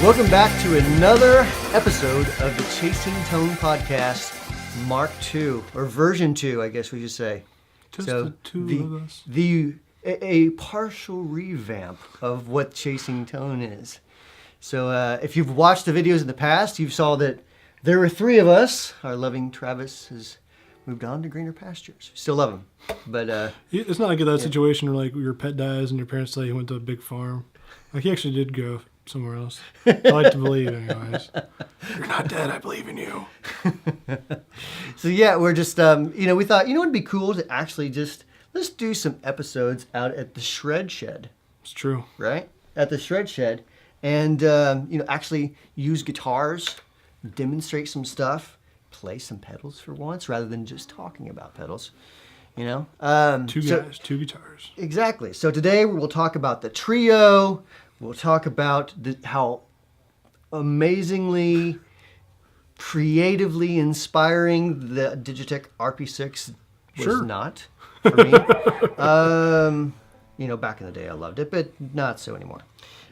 Welcome back to another episode of the Chasing Tone Podcast, Mark II, or version 2, I guess we should say. Just the two of us. A partial revamp of what Chasing Tone is. So if you've watched the videos in the past, you saw that there were 3 of us. Our loving Travis has moved on to greener pastures. Still love him, but It's not like that situation where like your pet dies and your parents say he went to a big farm. Like he actually did go somewhere else. I like to believe, anyways. You're not dead. I believe in you. So yeah, we're just we thought it'd be cool to actually just let's do some episodes out at the Shred Shed. It's true. Right? At the Shred Shed. And, actually use guitars, demonstrate some stuff, play some pedals for once, rather than just talking about pedals, Two guys, 2 guitars. Exactly. So today we'll talk about the Trio. We'll talk about how amazingly, creatively inspiring the Digitech RP6 was not for me. Back in the day I loved it, but not so anymore.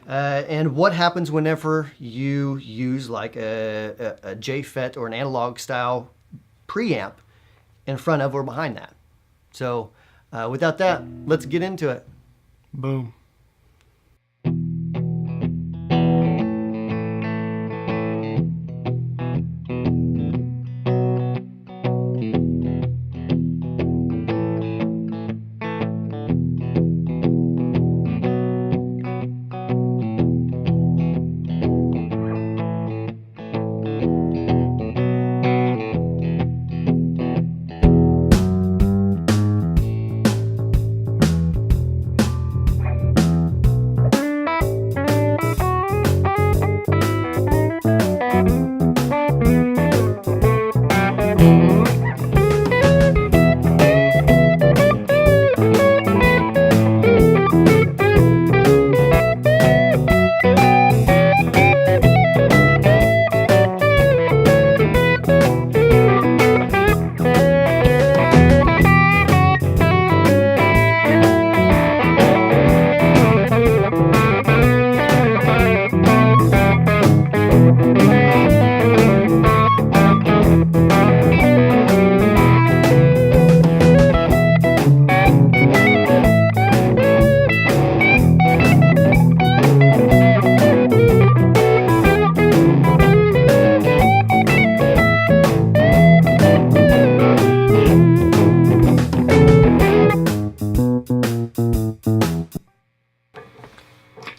And what happens whenever you use like a JFET or an analog style preamp in front of or behind that. So without that, let's get into it. Boom.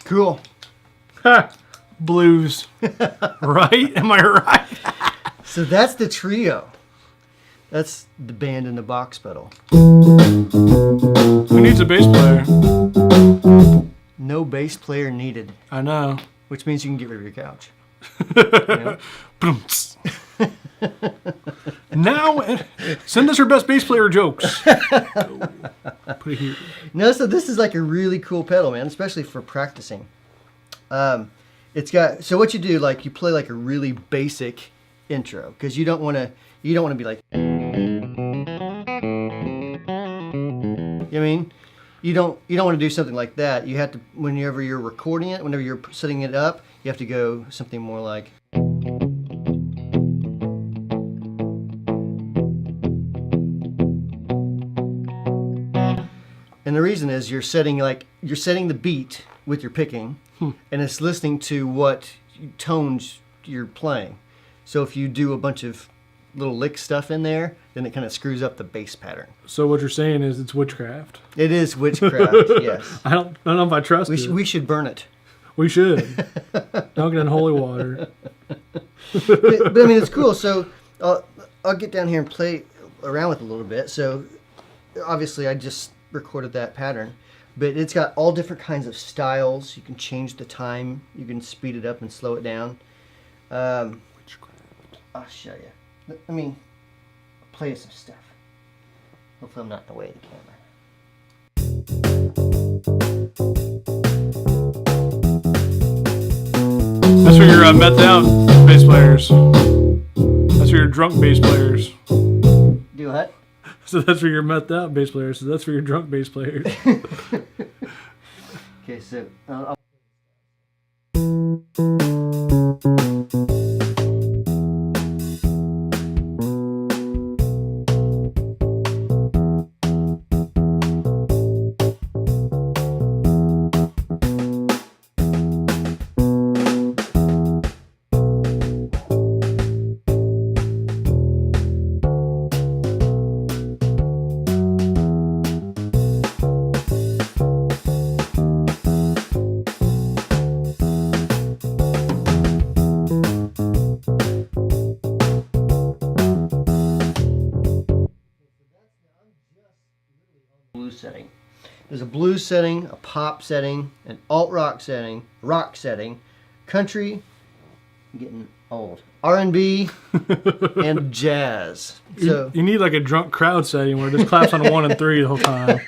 Cool. Blues. Right? Am I right? So that's the Trio. That's the band in the box pedal. Who needs a bass player? No bass player needed, I know. which means you can get rid of your couch. Boom-ts. Now, send us your best bass player jokes. Put it here. No, so this is like a really cool pedal, man, especially for practicing. It's got so what you do, like you play like a really basic intro because you don't want to be like, you don't want to do something like that. You have to whenever you're recording it, whenever you're setting it up, you have to go something more like. And the reason is you're setting the beat with your picking, and it's listening to what tones you're playing. So if you do a bunch of little lick stuff in there, then it kind of screws up the bass pattern. So what you're saying is it's witchcraft. It is witchcraft, yes. I don't know if I trust it. We should burn it. We should. Dunk it in holy water. But I mean, it's cool. So I'll get down here and play around with it a little bit. So obviously I just recorded that pattern, but it's got all different kinds of styles. You can change the time. You can speed it up and slow it down. I'll show you. Let me play you some stuff. Hopefully I'm not in the way of the camera. That's for your methed out bass players. That's for your drunk bass players. Do what? So that's for your methed out bass players. So that's for your drunk bass players. Okay, so setting. There's a blues setting, a pop setting, an alt rock setting, country, I'm getting old, R&B, and jazz. So You need like a drunk crowd setting where it just claps on 1 and 3 the whole time.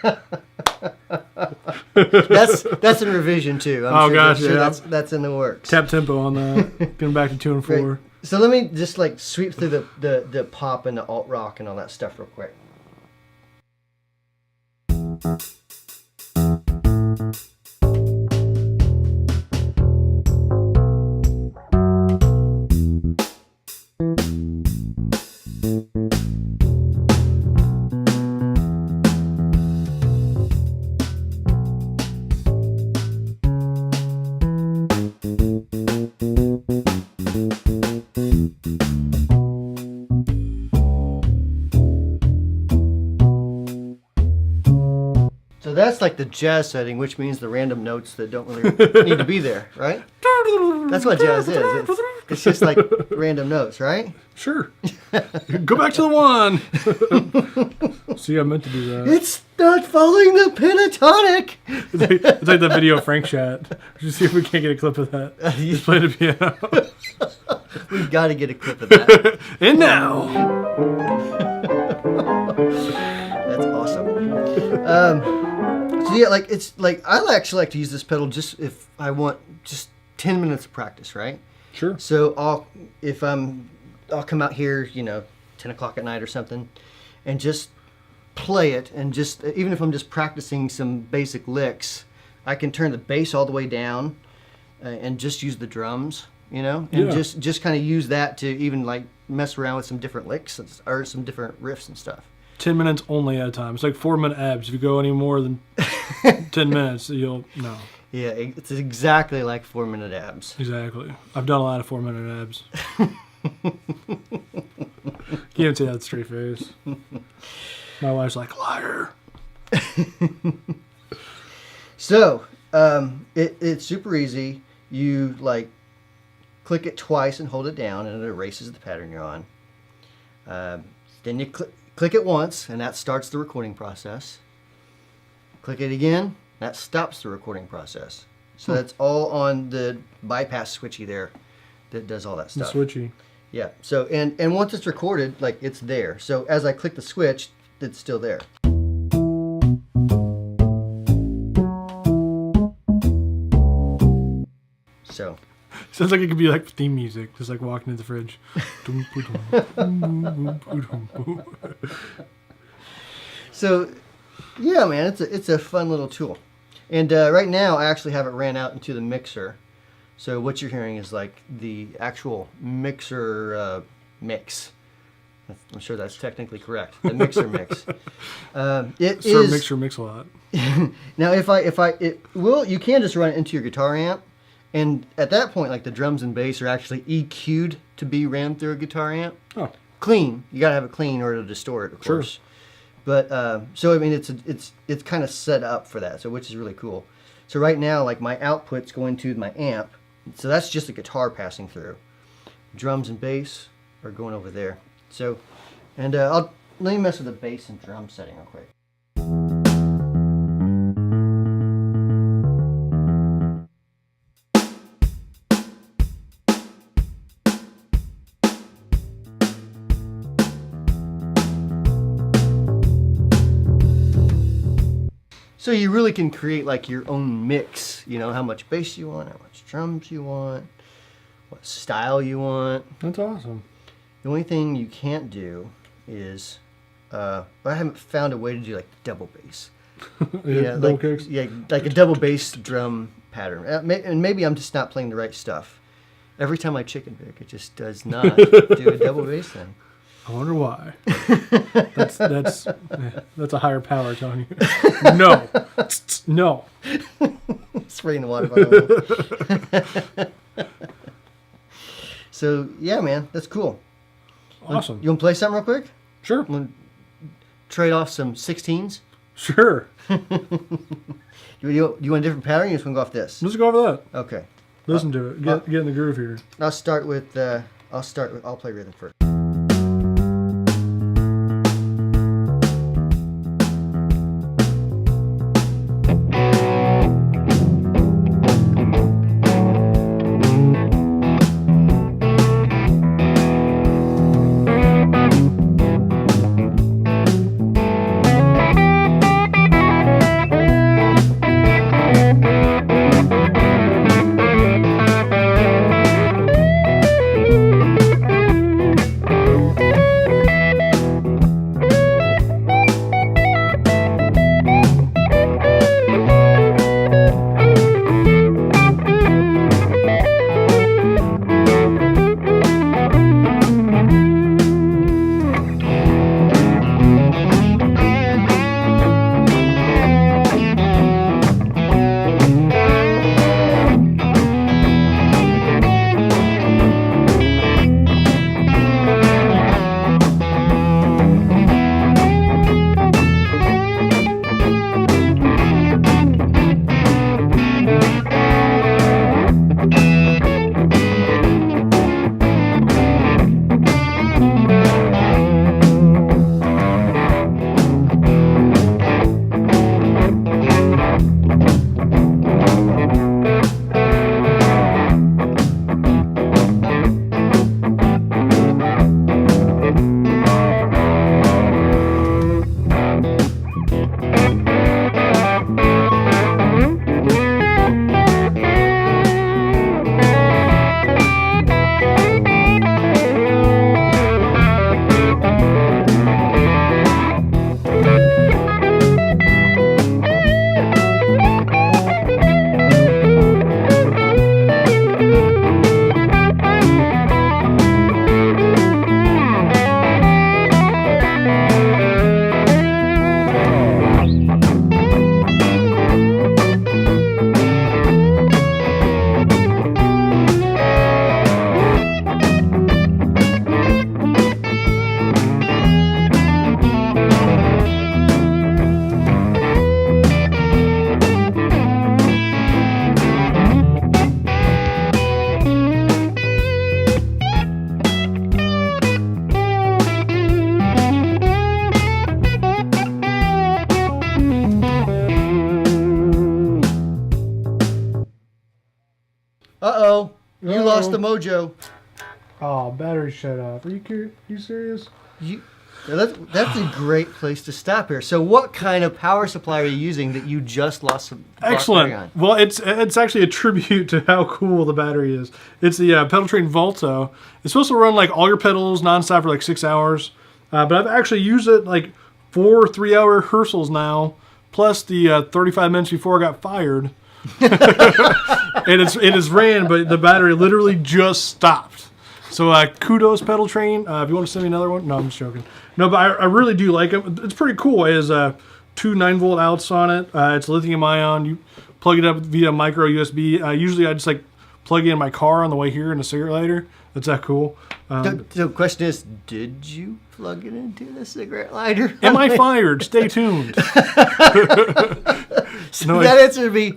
that's in revision too. I'm sure that's in the works. Tap tempo on that. Getting back to 2 and 4. Great. So let me just like sweep through the pop and the alt rock and all that stuff real quick. So that's like the jazz setting, which means the random notes that don't really need to be there, right? That's what jazz is. It's just like random notes, right? Sure. Go back to the 1. See, I meant to do that. It's not following the pentatonic. It's like the video of Frank chat. Just see if we can't get a clip of that. Just play the piano. We've got to get a clip of that. And now. That's awesome. So yeah, like it's like I actually like to use this pedal just if I want just 10 minutes of practice, right? Sure. So I'll come out here, 10 o'clock at night or something, and just play it, and just even if I'm just practicing some basic licks, I can turn the bass all the way down, and just use the drums, and just kind of use that to even like mess around with some different licks or some different riffs and stuff. 10 minutes only at a time. It's like 4-minute abs. If you go any more than 10 minutes, you'll no. Yeah, it's exactly like 4-minute abs. Exactly. I've done a lot of 4-minute abs. Can't even say that with a straight face. My wife's like, liar. So, it's super easy. You like click it twice and hold it down, and it erases the pattern you're on. Then you click it once, and that starts the recording process. Click it again, that stops the recording process. So that's all on the bypass switchy there that does all that stuff. The switchy. Yeah. So and once it's recorded, like it's there. So as I click the switch, it's still there. So sounds like it could be like theme music, just like walking in the fridge. So yeah, man, it's a fun little tool. And right now I actually have it ran out into the mixer. So what you're hearing is like the actual mixer mix. I'm sure that's technically correct. The mixer mix. Mixer mix a lot. Now you can just run it into your guitar amp, and at that point, like the drums and bass are actually EQ'd to be ran through a guitar amp. Oh, clean. You gotta have it clean in order to distort it, of course. But so I mean, it's kind of set up for that. So which is really cool. So right now, like my output's going to my amp, so that's just a guitar passing through. Drums and bass are going over there. So, and let me mess with the bass and drum setting real quick. So you really can create like your own mix, how much bass you want, how much drums you want, what style you want. That's awesome. The only thing you can't do is, I haven't found a way to do like double bass. Double kicks? Yeah, like a double bass drum pattern. And maybe I'm just not playing the right stuff. Every time I chicken pick, it just does not do a double bass thing. I wonder why. That's a higher power telling you. No. No. Spraying the water bottle. So yeah, man, that's cool. Awesome. You want to play something real quick? Sure. Want to trade off some 16s? Sure. You want a different pattern? You just want to go off this? Let's go over that. Okay. Listen to it. Get in the groove here. I'll play rhythm first. You lost the mojo. Oh, battery shut off. Are you serious? Now that's a great place to stop here. So what kind of power supply are you using that you just lost some battery on? Excellent. Well, it's actually a tribute to how cool the battery is. It's the pedal train Volto. It's supposed to run like all your pedals nonstop for like 6 hours. But I've actually used it like 4 3-hour rehearsals now, plus the 35 minutes before I got fired. And it is ran, but the battery literally just stopped. So kudos, pedal train. If you want to send me another one, no, I'm just joking. No, but I really do like it. It's pretty cool. It has 2 9-volt outs on it. It's lithium ion. You plug it up via micro USB. Usually I just like plug it in my car on the way here in a cigarette lighter. That's that cool. So the question is, did you plug it into the cigarette lighter? Am I fired? Stay tuned. So that answer would be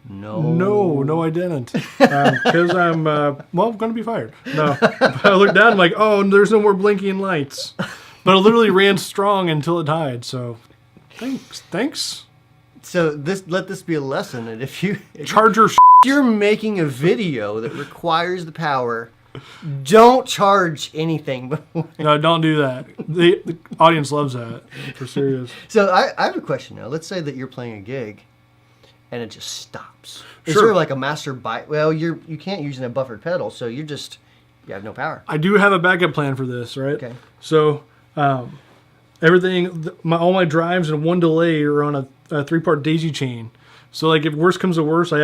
no, I didn't. Because I'm going to be fired. No, I looked down, I'm like, oh, there's no more blinking lights. But it literally ran strong until it died. So, thanks. So let this be a lesson that if you're making a video that requires the power, don't charge anything before. No, don't do that. The audience loves that. For serious. So I have a question now. Let's say that you're playing a gig, and it just stops. Is Sure. there like a master byte? Well, you can't use a buffered pedal, so you have no power. I do have a backup plan for this, right? Okay. So, everything, all my drives and one delay are on a 3-part daisy chain. So, like, if worse comes to worse, I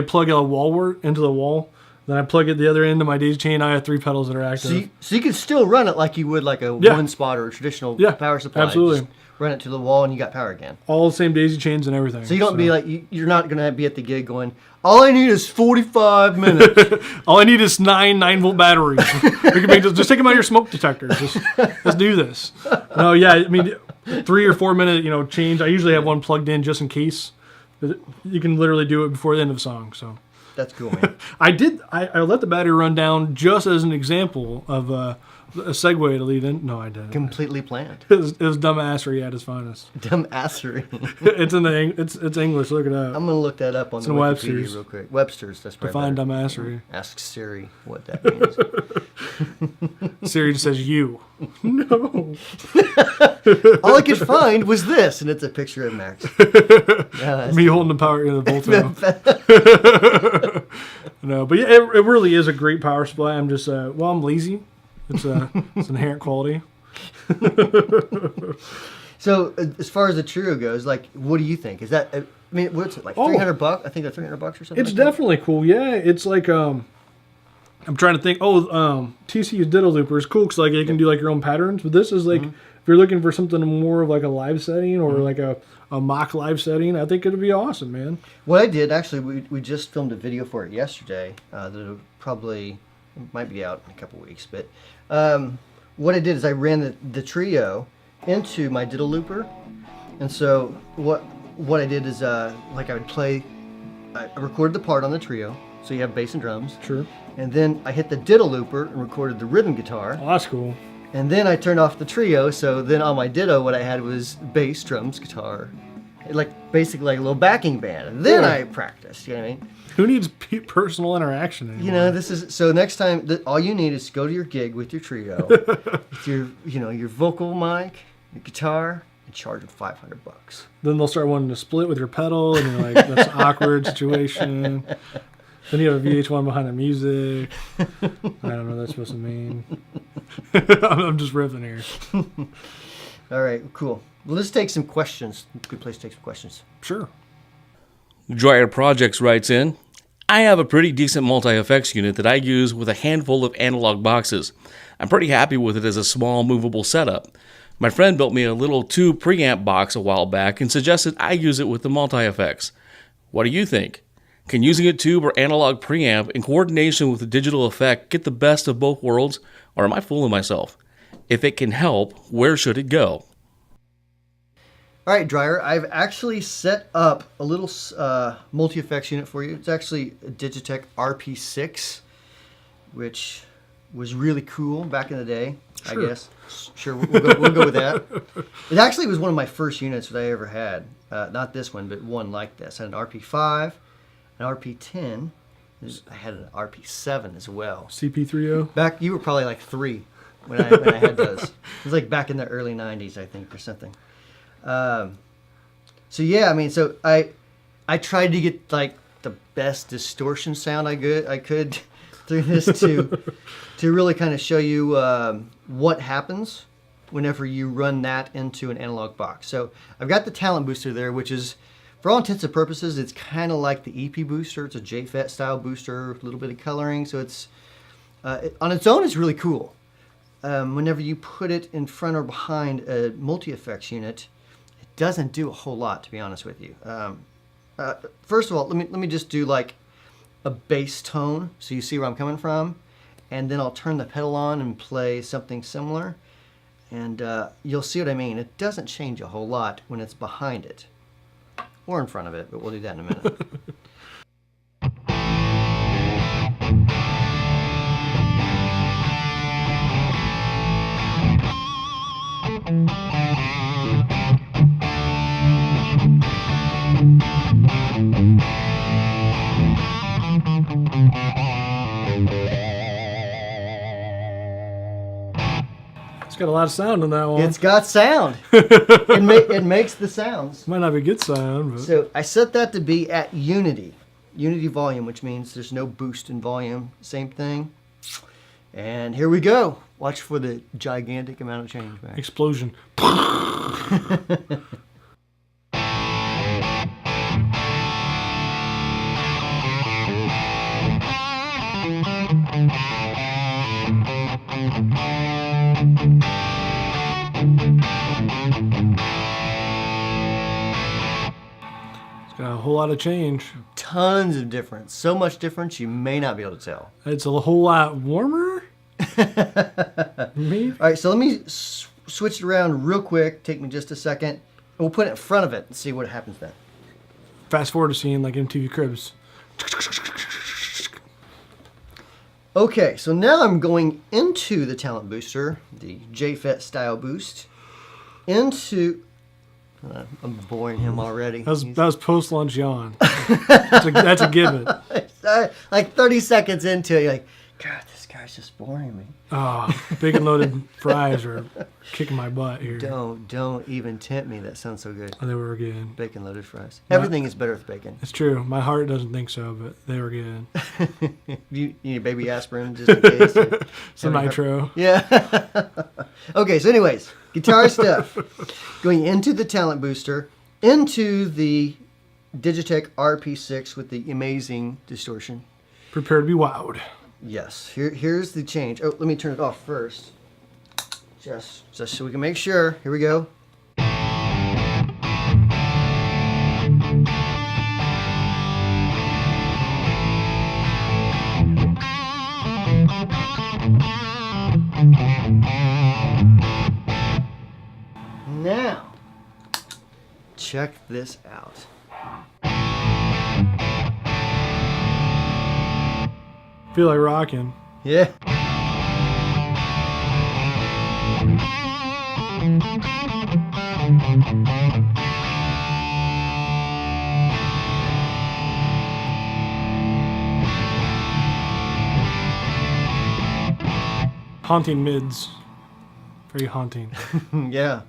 plug a wall wart into the wall. Then I plug it the other end of my daisy chain. I have 3 pedals that are active. So you can still run it like you would like a one spot or a traditional power supply. Absolutely. Just run it to the wall and you got power again. All the same daisy chains and everything. So you don't be like, you're not going to be at the gig going, all I need is 45 minutes. All I need is 9 9-volt batteries. Just take them out of your smoke detectors. Let's do this. No, yeah, I mean, 3 or 4 minute, change. I usually have one plugged in just in case. You can literally do it before the end of the song. So that's cool, man. I let the battery run down just as an example of a segue to lead in. No, I didn't. Completely planned. It was dumbassery at its finest. Dumbassery. It's English. Look it up. I'm gonna look that up on the Wikipedia Webster's. real quick. Webster's. That's probably Define better. dumbassery. Ask Siri what that means. Siri just says you. No. All I could find was this, and it's a picture of Max. Me holding the power in the Volto. No, but yeah, it really is a great power supply. I'm just I'm lazy. It's an inherent quality. So as far as the trio goes, like, what do you think? Is that? I mean, what's it like? $300? I think they're $300 or something. It's definitely cool. Yeah, it's like I'm trying to think. TCU's Ditto Looper is cool because like you can do like your own patterns. But this is like if you're looking for something more of like a live setting or like a mock live setting, I think it'd be awesome, man. What I did actually, we just filmed a video for it yesterday. That probably might be out in a couple weeks. But what I did is I ran the trio into my Ditto Looper, and so what I did is like I would play. I recorded the part on the trio, so you have bass and drums. Sure. And then I hit the Ditto Looper and recorded the rhythm guitar. Oh, that's cool. And then I turned off the trio, so then on my Ditto, what I had was bass, drums, guitar, like basically like a little backing band. And then I practiced. You know what I mean? Who needs personal interaction anymore? This is so. Next time, all you need is go to your gig with your trio, with your vocal mic, your guitar, and charge them $500. Then they'll start wanting to split with your pedal, and you're like, that's an awkward situation. Then you have a VH1 behind the music. I don't know what that's supposed to mean. I'm just riffing here. All right, cool. Well, let's take some questions. Good place to take some questions. Sure. Dryer Projects writes in, I have a pretty decent multi-effects unit that I use with a handful of analog boxes. I'm pretty happy with it as a small movable setup. My friend built me a little 2 preamp box a while back and suggested I use it with the multi-effects. What do you think? Can using a tube or analog preamp in coordination with a digital effect get the best of both worlds, or am I fooling myself? If it can help, where should it go? All right, Dryer, I've actually set up a little multi-effects unit for you. It's actually a Digitech RP6, which was really cool back in the day, Sure. I guess. Sure, we'll go with that. It actually was one of my first units that I ever had. Not this one, but one like this. I had an RP5, an RP10, I had an RP7 as well. CP30. Back, you were probably like 3 when I had those. It was like back in the early 90s, I think, or something. So yeah, I mean, so I tried to get like the best distortion sound I could through this to really kind of show you what happens whenever you run that into an analog box. So I've got the talent booster there, which is, for all intents and purposes, it's kind of like the EP booster. It's a JFET style booster, a little bit of coloring. So it's on its own, it's really cool. Whenever you put it in front or behind a multi-effects unit, it doesn't do a whole lot, to be honest with you. First of all, let me just do like a bass tone so you see where I'm coming from, and then I'll turn the pedal on and play something similar, and you'll see what I mean. It doesn't change a whole lot when it's behind it or in front of it, but we'll do that in a minute. It's got a lot of sound on that one. It's got sound. It makes the sounds. Might not be good sound, but So I set that to be at unity volume, which means there's no boost in volume. Same thing. And here we go. Watch for the gigantic amount of change back. explosion. It's got a whole lot of change. Tons of difference. So much difference you may not be able to tell. It's a whole lot warmer. Maybe. All right, so let me switch it around real quick. Take me just a second. And we'll put it in front of it and see what happens then. Fast forward to seeing like MTV Cribs. Okay, so now I'm going into the talent booster, the JFET style boost, into... I'm boring him already. That was post lunch yawn. That's a given. Like 30 seconds into it, you're like, God, this guy's just boring me. Oh, bacon loaded fries are kicking my butt here. Don't even tempt me. That sounds so good. Oh, they were good. Bacon loaded fries. Everything is better with bacon. It's true. My heart doesn't think so, but they were good. You need a baby aspirin just in case. Some nitro. Yeah. Okay, so anyways, guitar stuff. Going into the talent booster, into the Digitech RP6 with the amazing distortion. Prepare to be wowed. Yes, here's the change. Oh, let me turn it off first. Just so we can make sure. Here we go. Now, check this out. Feel like rocking. Yeah. Haunting mids. Very haunting. Yeah.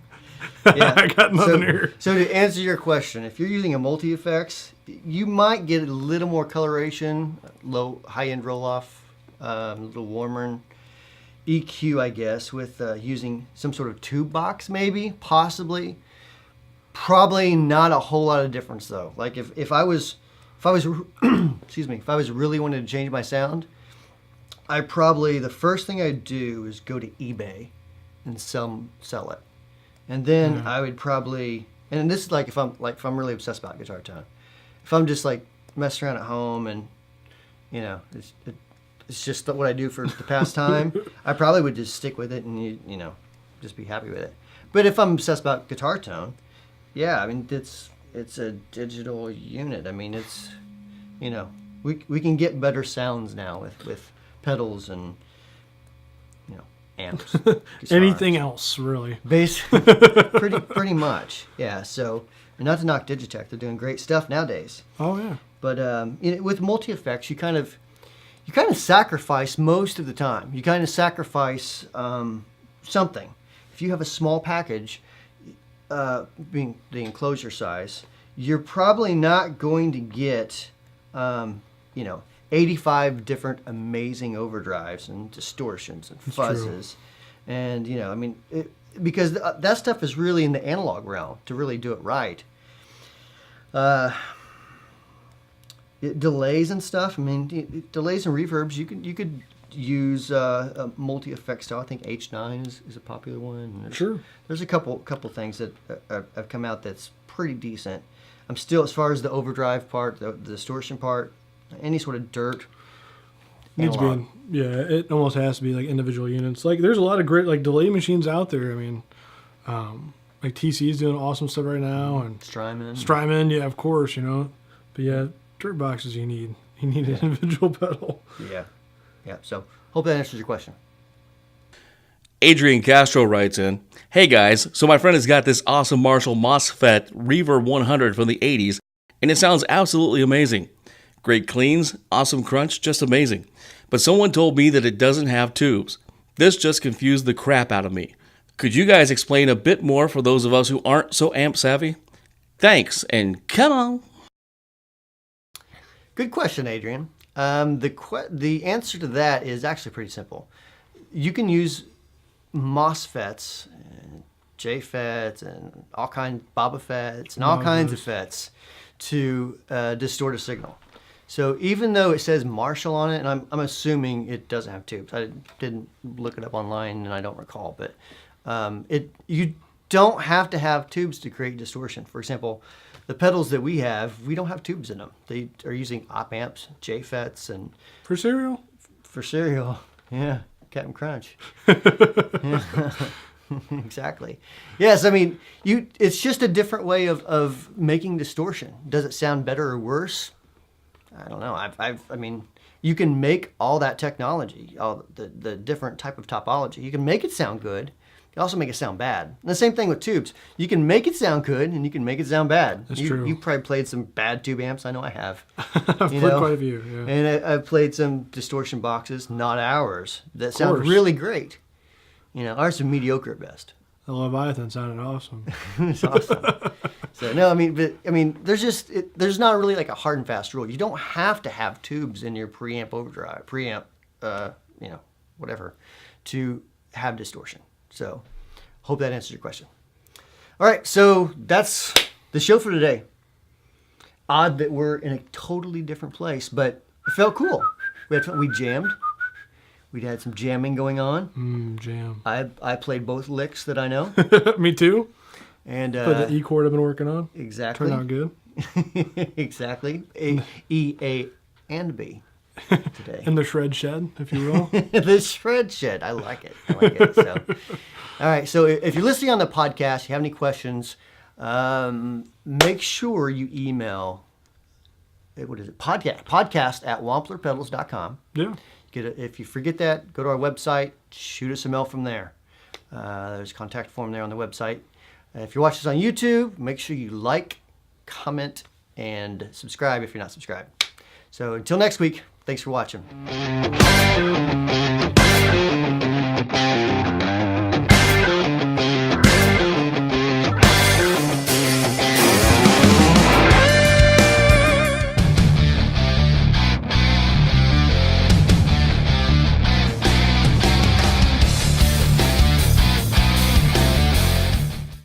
I got nothing here. So to answer your question, if you're using a multi-effects, you might get a little more coloration, low, high-end roll-off, a little warmer EQ, I guess, with using some sort of tube box, maybe, possibly. Probably not a whole lot of difference though. Like if I was excuse me, if I was really wanting to change my sound, the first thing I'd do is go to eBay and sell it. And then I would probably, and this is like if I'm really obsessed about guitar tone. If I'm just like messing around at home and it's just what I do for the pastime, I probably would just stick with it and just be happy with it. But if I'm obsessed about guitar tone, yeah, I mean it's a digital unit. I mean it's we can get better sounds now with pedals and amps. Anything else, really. Basically, pretty much. Yeah, so not to knock Digitech, they're doing great stuff nowadays. Oh, yeah. But with multi effects, you kind of sacrifice most of the time. You kind of sacrifice something. If you have a small package, being the enclosure size, you're probably not going to get 85 different amazing overdrives and distortions and fuzzes. And because that stuff is really in the analog realm to really do it right. Delays and stuff. I mean, delays and reverbs. You could use a multi-effect style. I think H9 is a popular one. There's a couple things that have come out that's pretty decent. I'm still, as far as the overdrive part, the distortion part, any sort of dirt. Needs to be, it almost has to be like individual units. Like there's a lot of great like delay machines out there. I mean, like TC's doing awesome stuff right now, and Strymon, yeah, of course, But yeah, dirt boxes you need an individual pedal. Yeah. So hope that answers your question. Adrian Castro writes in, "Hey guys, so my friend has got this awesome Marshall MOSFET Reverb 100 from the 80s, and it sounds absolutely amazing. Great cleans, awesome crunch, just amazing. But someone told me that it doesn't have tubes. This just confused the crap out of me. Could you guys explain a bit more for those of us who aren't so amp savvy? Thanks, and come on." Good question, Adrian. The answer to that is actually pretty simple. You can use MOSFETs, and JFETs, and all kinds, Baba FETs, and all kinds of FETs to distort a signal. So even though it says Marshall on it, and I'm assuming it doesn't have tubes. I didn't look it up online, and I don't recall, but you don't have to have tubes to create distortion. For example, the pedals that we have, we don't have tubes in them. They are using op amps, JFETs, and for serial. Yeah, Captain Crunch. Yeah. Exactly. Yes, I mean, it's just a different way of making distortion. Does it sound better or worse? I don't know. I mean, you can make all that technology, all the different type of topology. You can make it sound good. You can also make it sound bad. And the same thing with tubes. You can make it sound good, and you can make it sound bad. That's true. You probably played some bad tube amps. I know I have. I've played quite a few, yeah. And I've played some distortion boxes, not ours, that sound really great. Ours are mediocre at best. The Leviathan sounded awesome. It's awesome. So no, I mean, there's not really like a hard and fast rule. You don't have to have tubes in your preamp overdrive, whatever, to have distortion. So, hope that answers your question. All right, so that's the show for today. Odd that we're in a totally different place, but it felt cool. We jammed. We had some jamming going on. Jam. I played both licks that I know. Me too. And the E chord I've been working on. Exactly. Turned out good. Exactly. E, A, and B today. In the shred shed, if you will. The shred shed. I like it. So, all right. So if you're listening on the podcast, you have any questions, make sure you email. What is it? Podcast at wamplerpedals.com. Yeah. If you forget that, go to our website, shoot us a mail from there. There's a contact form there on the website. If you're watching this on YouTube, make sure you like, comment, and subscribe if you're not subscribed. So until next week, thanks for watching.